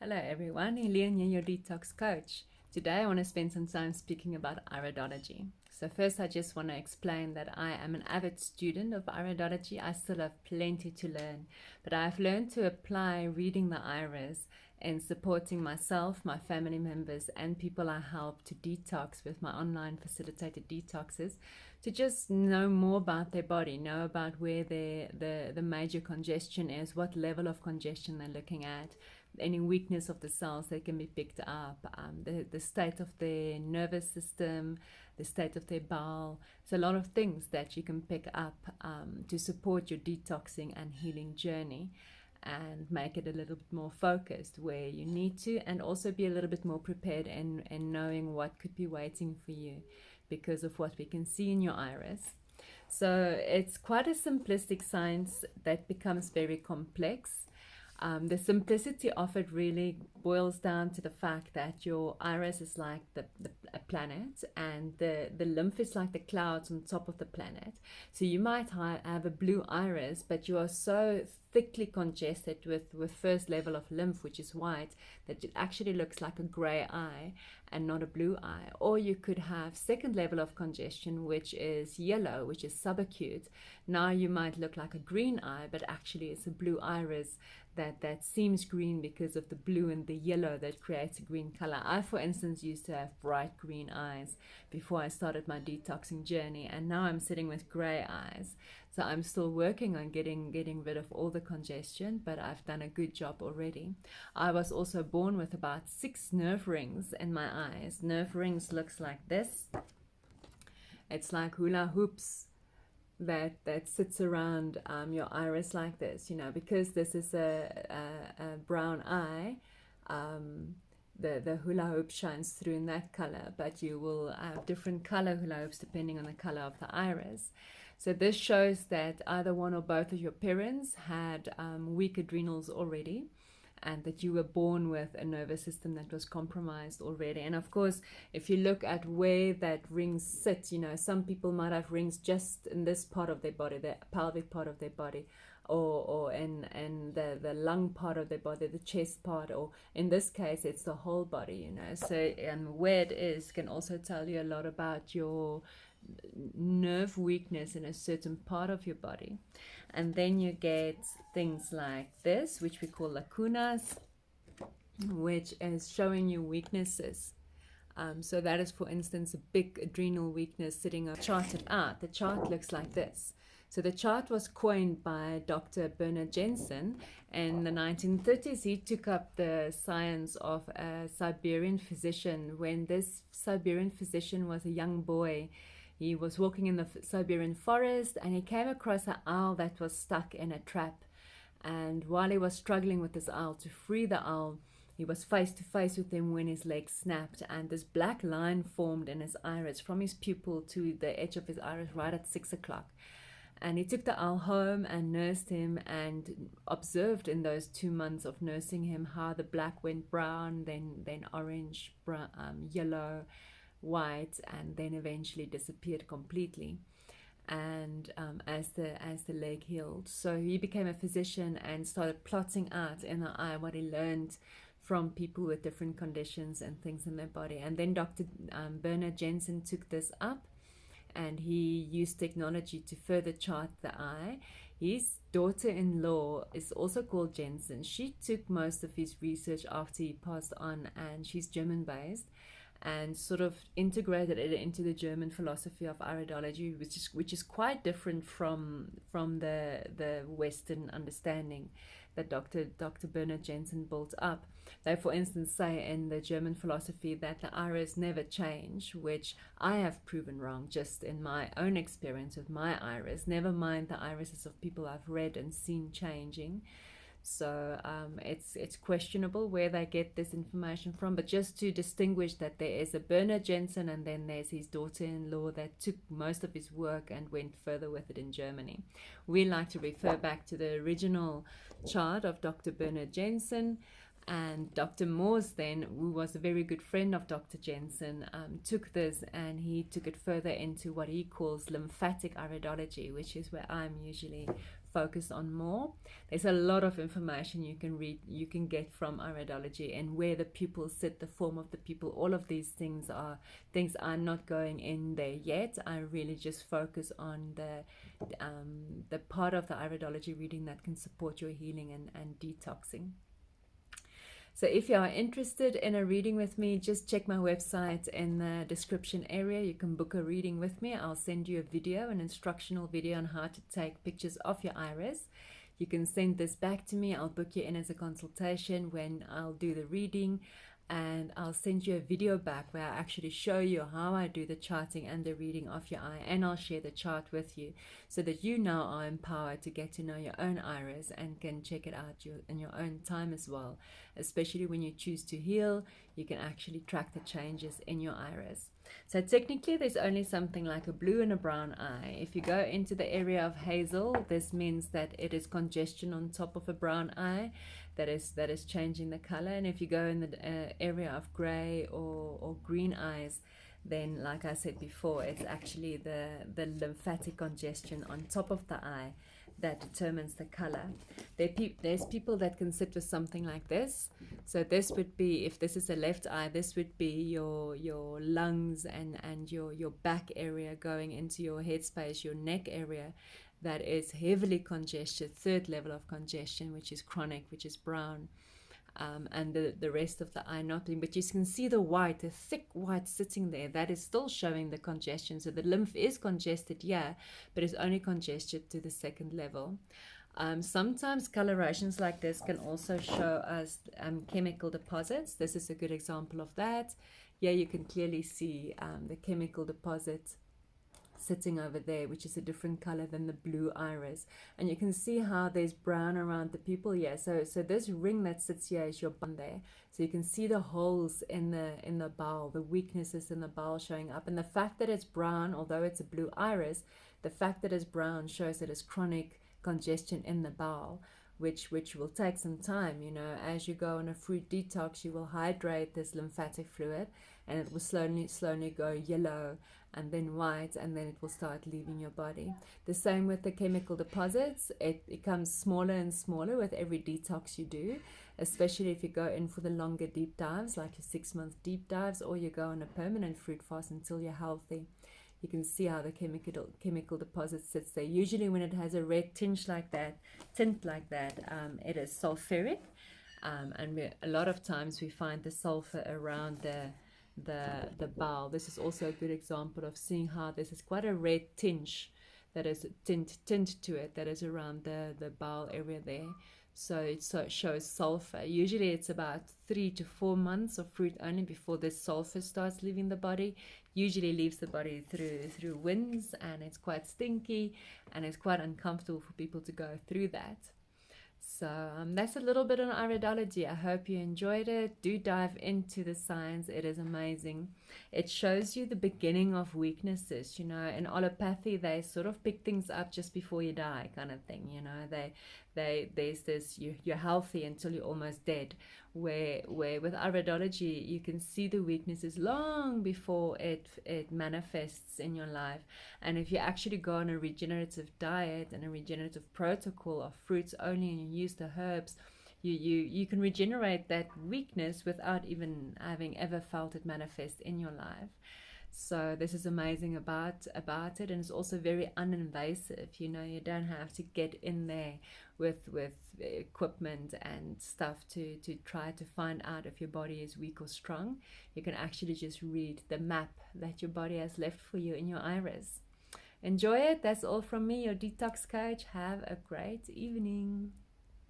Hello everyone, Helene here, your detox coach. Today I want to spend some time speaking about iridology. So first I just want to explain that I am an avid student of iridology. I still have plenty to learn, but I've learned to apply reading the iris and supporting myself, my family members and people I help to detox with my online facilitated detoxes, to just know more about their body, know about where the major congestion is, what level of congestion they're looking at, any weakness of the cells that can be picked up, the state of their nervous system, the state of their bowel. So a lot of things that you can pick up to support your detoxing and healing journey and make it a little bit more focused where you need to, and also be a little bit more prepared and knowing what could be waiting for you because of what we can see in your iris. So it's quite a simplistic science that becomes very complex. The simplicity of it really boils down to the fact that your iris is like a planet, and the lymph is like the clouds on top of the planet. So you might have a blue iris, but you are so thickly congested with first level of lymph, which is white, that it actually looks like a gray eye and not a blue eye. Or you could have second level of congestion, which is yellow, which is subacute. Now you might look like a green eye, but actually it's a blue iris that seems green because of the blue and the yellow that creates a green color. I, for instance, used to have bright green eyes before I started my detoxing journey, and now I'm sitting with gray eyes. So I'm still working on getting rid of all the congestion, but I've done a good job already. I was also born with about 6 nerve rings in my eyes. Nerve rings looks like this. It's like hula hoops that sits around your iris like this, because this is a brown eye. The hula hoop shines through in that color, but you will have different color hula hoops depending on the color of the iris. So this shows that either one or both of your parents had weak adrenals already, and that you were born with a nervous system that was compromised already. And of course, if you look at where that rings sit, some people might have rings just in this part of their body, the pelvic part of their body, or in the lung part of their body, the chest part, or in this case it's the whole body. So where it is can also tell you a lot about your nerve weakness in a certain part of your body. And then you get things like this, which we call lacunas, which is showing you weaknesses. So that is, for instance, a big adrenal weakness sitting charted out. The chart looks like this. So the chart was coined by Dr. Bernard Jensen in the 1930s. He took up the science of a Siberian physician. When this Siberian physician was a young boy, he was walking in the Siberian forest and he came across an owl that was stuck in a trap. And while he was struggling with this owl to free the owl, he was face to face with him when his leg snapped, and this black line formed in his iris from his pupil to the edge of his iris right at 6 o'clock. And he took the owl home and nursed him, and observed in those 2 months of nursing him how the black went brown, then orange, brown, yellow, white, and then eventually disappeared completely. And as the leg healed, so he became a physician and started plotting out in the eye what he learned from people with different conditions and things in their body. And then Dr. Bernard Jensen took this up, and he used technology to further chart the eye. His daughter-in-law is also called Jensen. She took most of his research after he passed on, and she's German-based, and sort of integrated it into the German philosophy of iridology, which is quite different from the Western understanding that Dr. Bernard Jensen built up. They, for instance, say in the German philosophy that the iris never change, which I have proven wrong just in my own experience with my iris, never mind the irises of people I've read and seen changing. So it's questionable where they get this information from, but just to distinguish that there is a Bernard Jensen and then there's his daughter-in-law that took most of his work and went further with it in Germany. We like to refer back to the original chart of Dr. Bernard Jensen. And Dr. Morse, then, who was a very good friend of Dr. Jensen, took this and he took it further into what he calls lymphatic iridology, which is where I'm usually focus on more. There's a lot of information you can read, you can get from iridology, and where the pupils sit, the form of the pupil, all of these things are things I'm not going in there yet. I really just focus on the part of the iridology reading that can support your healing and detoxing. So if you are interested in a reading with me, just check my website in the description area. You can book a reading with me. I'll send you a video, an instructional video on how to take pictures of your iris. You can send this back to me. I'll book you in as a consultation when I'll do the reading, and I'll send you a video back where I actually show you how I do the charting and the reading of your eye, and I'll share the chart with you so that you now are empowered to get to know your own iris and can check it out in your own time as well. Especially when you choose to heal, you can actually track the changes in your iris. So technically there's only something like a blue and a brown eye. If you go into the area of hazel, this means that it is congestion on top of a brown eye that is changing the color. And if you go in the area of gray or green eyes, then like I said before, it's actually the lymphatic congestion on top of the eye that determines the color. There's people that can sit with something like this. So this would be, if this is a left eye, this would be your lungs and your back area going into your head space, your neck area, that is heavily congested, third level of congestion, which is chronic, which is brown. And the rest of the eye not being, but you can see the white, the thick white sitting there, that is still showing the congestion. So the lymph is congested, yeah, but it's only congested to the second level. Sometimes colorations like this can also show us chemical deposits. This is a good example of that. Yeah, you can clearly see the chemical deposit sitting over there, which is a different color than the blue iris, and you can see how there's brown around the pupil. Yeah, so this ring that sits here is your bone there, so you can see the holes in the bowel, the weaknesses in the bowel showing up. And the fact that it's brown, although it's a blue iris, the fact that it's brown shows that it's chronic congestion in the bowel, which will take some time. You know, as you go on a fruit detox, you will hydrate this lymphatic fluid, and it will slowly go yellow and then white, and then it will start leaving your body. The same with the chemical deposits. It becomes smaller and smaller with every detox you do, especially if you go in for the longer deep dives, like your 6-month deep dives, or you go on a permanent fruit fast until you're healthy. You can see how the chemical deposit sits there. Usually when it has a red tint like that, it is sulfuric, and a lot of times we find the sulfur around the bowel. This is also a good example of seeing how this is quite a red tinge, that is tint to it, that is around the bowel area there. So it shows sulfur. Usually it's about 3 to 4 months of fruit only before this sulfur starts leaving the body. Usually leaves the body through winds, and it's quite stinky, and it's quite uncomfortable for people to go through that. So that's a little bit on iridology. I hope you enjoyed it. Do dive into the science. It is amazing. It shows you the beginning of weaknesses. You know, in allopathy, they sort of pick things up just before you die, kind of thing. You know, there's this, you're healthy until you're almost dead. Where with iridology, you can see the weaknesses long before it manifests in your life. And if you actually go on a regenerative diet and a regenerative protocol of fruits only, and you use the herbs, you can regenerate that weakness without even having ever felt it manifest in your life. So this is amazing about it, and it's also very uninvasive. You know, you don't have to get in there with equipment and stuff to try to find out if your body is weak or strong. You can actually just read the map that your body has left for you in your iris. Enjoy it. That's all from me, your detox coach. Have a great evening.